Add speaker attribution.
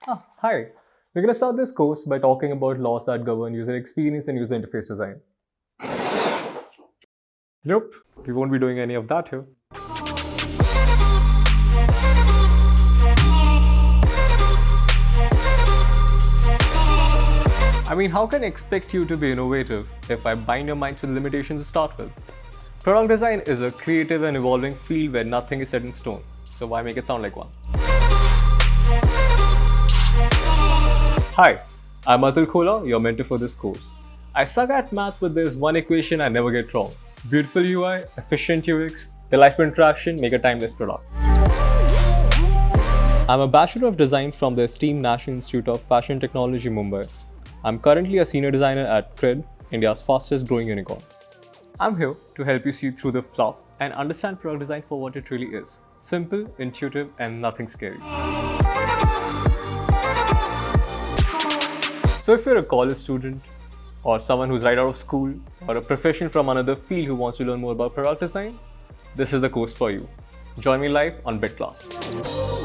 Speaker 1: Hi. We're going to start this course by talking about laws that govern user experience and user interface design. Nope, we won't be doing any of that here. I mean, how can I expect you to be innovative if I bind your minds with limitations to start with? Product design is a creative and evolving field where nothing is set in stone, so why make it sound like one? Hi, I'm Atul Khola, your mentor for this course. I suck at math, but there's one equation I never get wrong. Beautiful UI, efficient UX, delightful interaction make a timeless product. I'm a Bachelor of Design from the esteemed National Institute of Fashion Technology, Mumbai. I'm currently a senior designer at Cred, India's fastest growing unicorn. I'm here to help you see through the fluff and understand product design for what it really is: simple, intuitive, and nothing scary. So if you're a college student, or someone who's right out of school, or a professional from another field who wants to learn more about product design, this is the course for you. Join me live on BitClass.